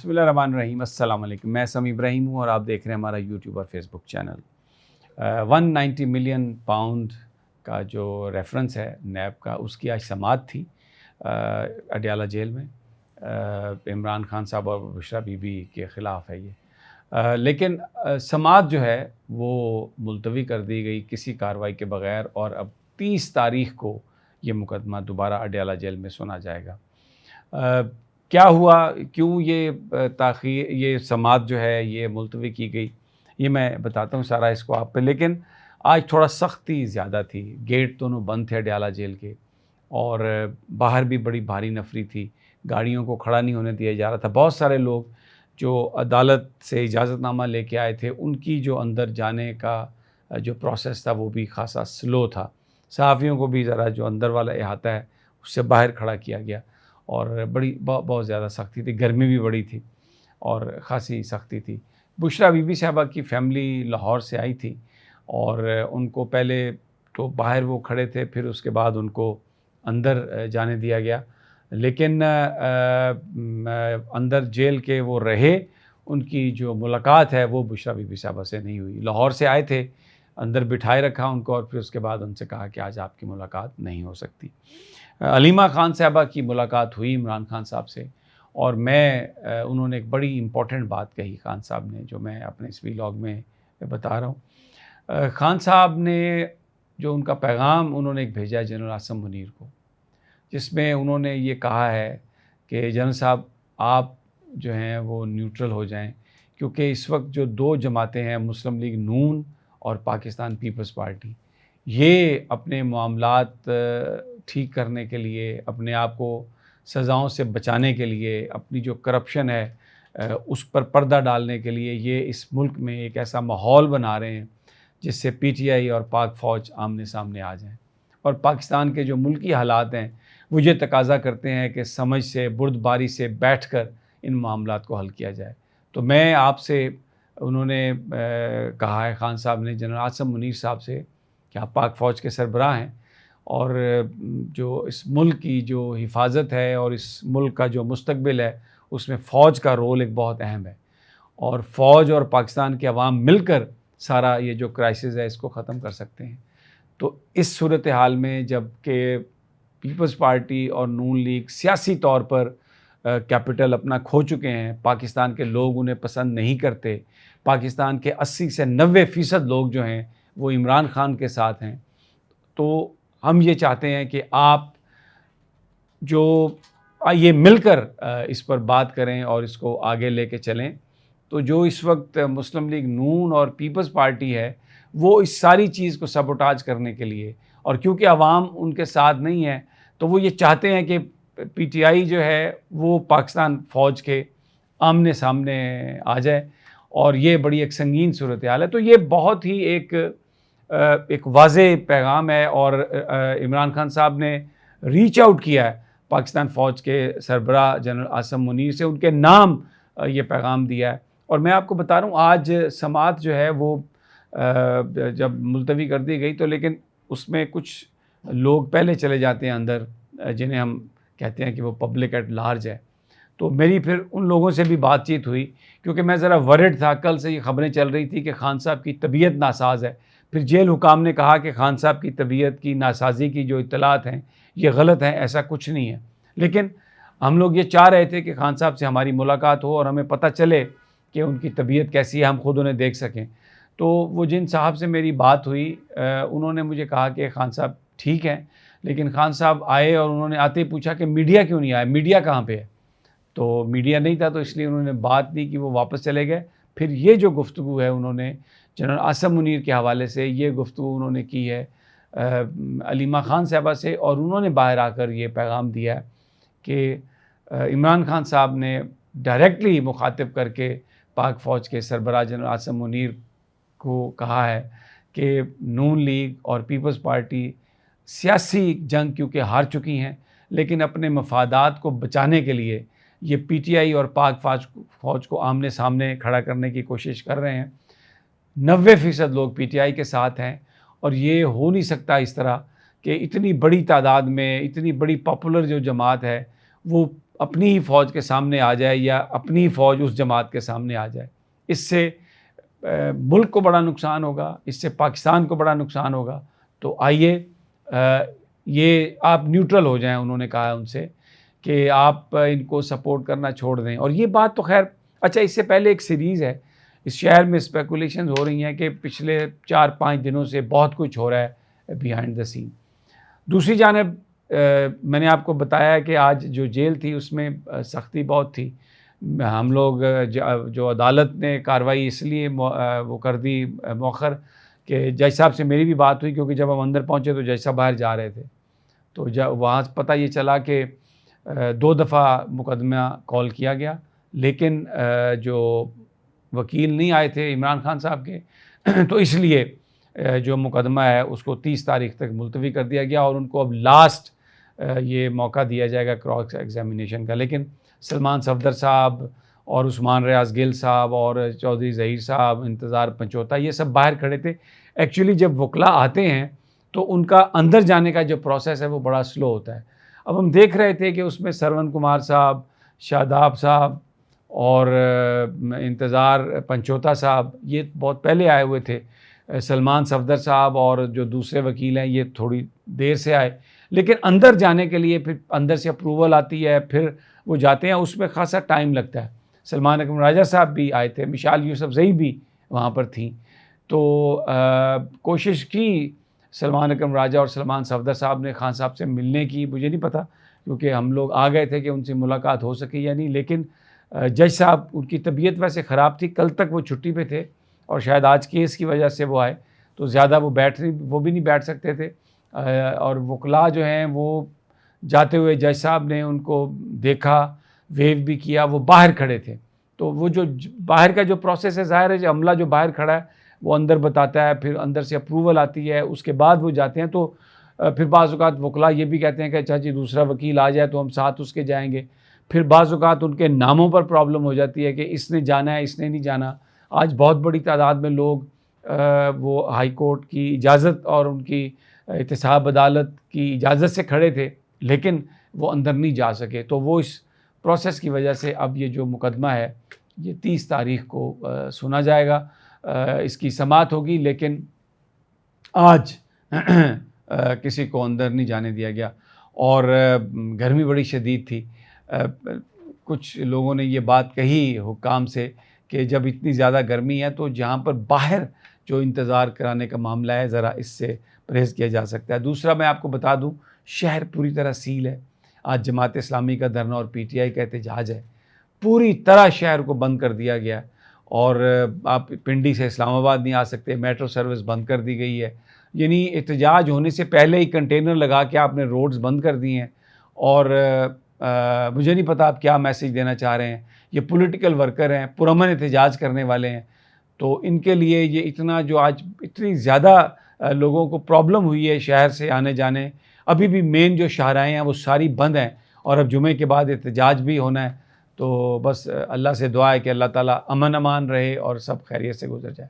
بسم اللہ الرحمن الرحیم۔ السلام علیکم، میں سمی ابراہیم ہوں اور آپ دیکھ رہے ہیں ہمارا یوٹیوب اور فیس بک چینل۔ 190 ملین پاؤنڈ کا جو ریفرنس ہے نیب کا، اس کی آج سماعت تھی اڈیالہ جیل میں۔ عمران خان صاحب اور بشرا بی بی کے خلاف ہے یہ، لیکن سماعت جو ہے وہ ملتوی کر دی گئی کسی کارروائی کے بغیر، اور اب 30 تاریخ کو یہ مقدمہ دوبارہ اڈیالہ جیل میں سنا جائے گا۔ کیا ہوا، کیوں یہ تاخیر، یہ سماعت جو ہے یہ ملتوی کی گئی، یہ میں بتاتا ہوں سارا اس کو آپ پہ۔ لیکن آج تھوڑا سختی زیادہ تھی، گیٹ دونوں بند تھے اڈیالہ جیل کے، اور باہر بھی بڑی بھاری نفری تھی، گاڑیوں کو کھڑا نہیں ہونے دیا جا رہا تھا۔ بہت سارے لوگ جو عدالت سے اجازت نامہ لے کے آئے تھے، ان کی جو اندر جانے کا جو پروسیس تھا وہ بھی خاصا سلو تھا۔ صحافیوں کو بھی ذرا جو اندر والا احاطہ ہے اس سے باہر کھڑا کیا گیا، اور بہت زیادہ سختی تھی، گرمی بھی بڑی تھی اور خاصی سختی تھی۔ بشرا بی بی صاحبہ کی فیملی لاہور سے آئی تھی، اور ان کو پہلے تو باہر وہ کھڑے تھے، پھر اس کے بعد ان کو اندر جانے دیا گیا، لیکن اندر جیل کے وہ رہے، ان کی جو ملاقات ہے وہ بشرا بی بی صاحبہ سے نہیں ہوئی۔ لاہور سے آئے تھے، اندر بٹھائے رکھا ان کو، اور پھر اس کے بعد ان سے کہا کہ آج آپ کی ملاقات نہیں ہو سکتی۔ علیمہ خان صاحبہ کی ملاقات ہوئی عمران خان صاحب سے، اور انہوں نے ایک بڑی امپورٹنٹ بات کہی خان صاحب نے، جو میں اپنے اس ویلاگ میں بتا رہا ہوں۔ خان صاحب نے جو ان کا پیغام انہوں نے ایک بھیجا ہے جنرل عاصم منیر کو، جس میں انہوں نے یہ کہا ہے کہ جنرل صاحب آپ جو ہیں وہ نیوٹرل ہو جائیں، کیونکہ اس وقت جو دو جماعتیں ہیں، مسلم لیگ نون اور پاکستان پیپلز پارٹی، یہ اپنے معاملات ٹھیک کرنے کے لیے، اپنے آپ کو سزاؤں سے بچانے کے لیے، اپنی جو کرپشن ہے اس پر پردہ ڈالنے کے لیے، یہ اس ملک میں ایک ایسا ماحول بنا رہے ہیں جس سے پی ٹی آئی اور پاک فوج آمنے سامنے آ جائیں، اور پاکستان کے جو ملکی حالات ہیں وہ یہ تقاضا کرتے ہیں کہ سمجھ سے، بردباری سے بیٹھ کر ان معاملات کو حل کیا جائے۔ تو میں آپ سے، انہوں نے کہا ہے خان صاحب نے جنرل عاصم منیر صاحب سے کہ آپ پاک فوج کے سربراہ ہیں، اور جو اس ملک کی جو حفاظت ہے اور اس ملک کا جو مستقبل ہے اس میں فوج کا رول ایک بہت اہم ہے، اور فوج اور پاکستان کے عوام مل کر سارا یہ جو کرائسس ہے اس کو ختم کر سکتے ہیں۔ تو اس صورتحال میں جب کہ پیپلز پارٹی اور نون لیگ سیاسی طور پر کیپٹل اپنا کھو چکے ہیں، پاکستان کے لوگ انہیں پسند نہیں کرتے، پاکستان کے 80 سے 90% لوگ جو ہیں وہ عمران خان کے ساتھ ہیں، تو ہم یہ چاہتے ہیں کہ آپ جو یہ مل کر اس پر بات کریں اور اس کو آگے لے کے چلیں۔ تو جو اس وقت مسلم لیگ نون اور پیپلز پارٹی ہے وہ اس ساری چیز کو سبوٹاج کرنے کے لیے، اور کیونکہ عوام ان کے ساتھ نہیں ہے، تو وہ یہ چاہتے ہیں کہ پی ٹی آئی جو ہے وہ پاکستان فوج کے آمنے سامنے آ جائے، اور یہ بڑی ایک سنگین صورتحال ہے۔ تو یہ بہت ہی ایک واضح پیغام ہے، اور عمران خان صاحب نے ریچ آؤٹ کیا ہے پاکستان فوج کے سربراہ جنرل عاصم منیر سے، ان کے نام یہ پیغام دیا ہے۔ اور میں آپ کو بتا رہا ہوں آج سماعت جو ہے وہ جب ملتوی کر دی گئی، تو لیکن اس میں کچھ لوگ پہلے چلے جاتے ہیں اندر، جنہیں ہم کہتے ہیں کہ وہ پبلک ایٹ لارج ہے۔ تو میری پھر ان لوگوں سے بھی بات چیت ہوئی، کیونکہ میں ذرا ورڈ تھا، کل سے یہ خبریں چل رہی تھی کہ خان صاحب کی طبیعت ناساز ہے۔ پھر جیل حکام نے کہا کہ خان صاحب کی طبیعت کی ناسازی کی جو اطلاعات ہیں یہ غلط ہیں، ایسا کچھ نہیں ہے۔ لیکن ہم لوگ یہ چاہ رہے تھے کہ خان صاحب سے ہماری ملاقات ہو اور ہمیں پتہ چلے کہ ان کی طبیعت کیسی ہے، ہم خود انہیں دیکھ سکیں۔ تو وہ جن صاحب سے میری بات ہوئی، انہوں نے مجھے کہا کہ خان صاحب ٹھیک ہیں، لیکن خان صاحب آئے اور انہوں نے آتے ہی پوچھا کہ میڈیا کیوں نہیں آیا، میڈیا کہاں پہ ہے؟ تو میڈیا نہیں تھا، تو اس لیے انہوں نے بات نہیں کی، وہ واپس چلے گئے۔ پھر یہ جو گفتگو ہے انہوں نے جنرل عاصم منیر کے حوالے سے، یہ گفتگو انہوں نے کی ہے علیمہ خان صاحبہ سے، اور انہوں نے باہر آ کر یہ پیغام دیا ہے کہ عمران خان صاحب نے ڈائریکٹلی مخاطب کر کے پاک فوج کے سربراہ جنرل عاصم منیر کو کہا ہے کہ نون لیگ اور پیپلز پارٹی سیاسی جنگ کیونکہ ہار چکی ہیں، لیکن اپنے مفادات کو بچانے کے لیے یہ پی ٹی آئی اور پاک فوج کو آمنے سامنے کھڑا کرنے کی کوشش کر رہے ہیں۔ 90% لوگ پی ٹی آئی کے ساتھ ہیں، اور یہ ہو نہیں سکتا اس طرح کہ اتنی بڑی تعداد میں اتنی بڑی پاپولر جو جماعت ہے وہ اپنی ہی فوج کے سامنے آ جائے یا اپنی فوج اس جماعت کے سامنے آ جائے، اس سے ملک کو بڑا نقصان ہوگا، اس سے پاکستان کو بڑا نقصان ہوگا۔ تو آئیے یہ آپ نیوٹرل ہو جائیں، انہوں نے کہا ان سے کہ آپ ان کو سپورٹ کرنا چھوڑ دیں۔ اور یہ بات تو خیر اچھا، اس سے پہلے ایک سیریز ہے، اس شہر میں اسپیکولیشنز ہو رہی ہیں کہ پچھلے 4-5 دنوں سے بہت کچھ ہو رہا ہے بیہائنڈ دا سین۔ دوسری جانب میں نے آپ کو بتایا کہ آج جو جیل تھی اس میں سختی بہت تھی۔ ہم لوگ جو عدالت نے کارروائی اس لیے وہ کر دی مؤخر کہ جج صاحب سے میری بھی بات ہوئی، کیونکہ جب ہم اندر پہنچے تو جج صاحب باہر جا رہے تھے، تو وہاں پتہ یہ چلا کہ 2 دفعہ مقدمہ کال کیا گیا، لیکن جو وکیل نہیں آئے تھے عمران خان صاحب کے، تو اس لیے جو مقدمہ ہے اس کو 30 تاریخ تک ملتوی کر دیا گیا، اور ان کو اب لاسٹ یہ موقع دیا جائے گا کراس ایگزامینیشن کا۔ لیکن سلمان صفدر صاحب اور عثمان ریاض گل صاحب اور چودھری ظہیر صاحب، انتظار پنچوتا، یہ سب باہر کھڑے تھے۔ ایکچولی جب وکلاء آتے ہیں تو ان کا اندر جانے کا جو پروسیس ہے وہ بڑا سلو ہوتا ہے۔ اب ہم دیکھ رہے تھے کہ اس میں سرون کمار صاحب، شاداب صاحب اور انتظار پنچوتا صاحب یہ بہت پہلے آئے ہوئے تھے، سلمان صفدر صاحب اور جو دوسرے وکیل ہیں یہ تھوڑی دیر سے آئے، لیکن اندر جانے کے لیے پھر اندر سے اپروول آتی ہے، پھر وہ جاتے ہیں، اس میں خاصا ٹائم لگتا ہے۔ سلمان اکرم راجہ صاحب بھی آئے تھے، مشال یوسف زئی بھی وہاں پر تھیں، تو کوشش کی سلمان اکرم راجہ اور سلمان صفدر صاحب نے خان صاحب سے ملنے کی، مجھے نہیں پتہ کیونکہ ہم لوگ آ گئے تھے کہ ان سے ملاقات ہو سکی یا نہیں، لیکن جج صاحب ان کی طبیعت ویسے خراب تھی، کل تک وہ چھٹی پہ تھے اور شاید آج کیس کی وجہ سے وہ آئے، تو زیادہ وہ بھی نہیں بیٹھ سکتے تھے، اور وکلاء جو ہیں وہ جاتے ہوئے جج صاحب نے ان کو دیکھا، ویو بھی کیا، وہ باہر کھڑے تھے۔ تو وہ جو باہر کا جو پروسیس ہے، ظاہر ہے جو عملہ جو باہر کھڑا ہے وہ اندر بتاتا ہے، پھر اندر سے اپروول آتی ہے، اس کے بعد وہ جاتے ہیں۔ تو پھر بعض اوقات وکلاء یہ بھی کہتے ہیں کہ اچھا جی دوسرا وکیل آ جائے تو ہم ساتھ اس کے جائیں گے، پھر بعض اوقات ان کے ناموں پر پرابلم ہو جاتی ہے کہ اس نے جانا ہے اس نے نہیں جانا۔ آج بہت بڑی تعداد میں لوگ وہ ہائی کورٹ کی اجازت اور ان کی احتساب عدالت کی اجازت سے کھڑے تھے، لیکن وہ اندر نہیں جا سکے۔ تو وہ اس پروسیس کی وجہ سے اب یہ جو مقدمہ ہے یہ 30 تاریخ کو سنا جائے گا، اس کی سماعت ہوگی، لیکن آج کسی کو اندر نہیں جانے دیا گیا۔ اور گرمی بڑی شدید تھی، کچھ لوگوں نے یہ بات کہی حکام سے کہ جب اتنی زیادہ گرمی ہے تو جہاں پر باہر جو انتظار کرانے کا معاملہ ہے ذرا اس سے پرہیز کیا جا سکتا ہے۔ دوسرا میں آپ کو بتا دوں، شہر پوری طرح سیل ہے۔ آج جماعت اسلامی کا دھرنا اور پی ٹی آئی کا احتجاج ہے، پوری طرح شہر کو بند کر دیا گیا، اور آپ پنڈی سے اسلام آباد نہیں آ سکتے، میٹرو سروس بند کر دی گئی ہے۔ یعنی احتجاج ہونے سے پہلے ہی کنٹینر لگا کے آپ نے روڈز بند کر دی ہیں، اور مجھے نہیں پتہ آپ کیا میسیج دینا چاہ رہے ہیں۔ یہ پولیٹیکل ورکر ہیں، پرامن احتجاج کرنے والے ہیں، تو ان کے لیے یہ اتنا جو آج اتنی زیادہ لوگوں کو پرابلم ہوئی ہے شہر سے آنے جانے، ابھی بھی مین جو شاہراہیں ہیں وہ ساری بند ہیں، اور اب جمعے کے بعد احتجاج بھی ہونا ہے۔ تو بس اللہ سے دعا ہے کہ اللہ تعالیٰ امن امان رہے اور سب خیریت سے گزر جائے۔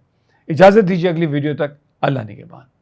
اجازت دیجیے اگلی ویڈیو تک، اللہ نگہبان۔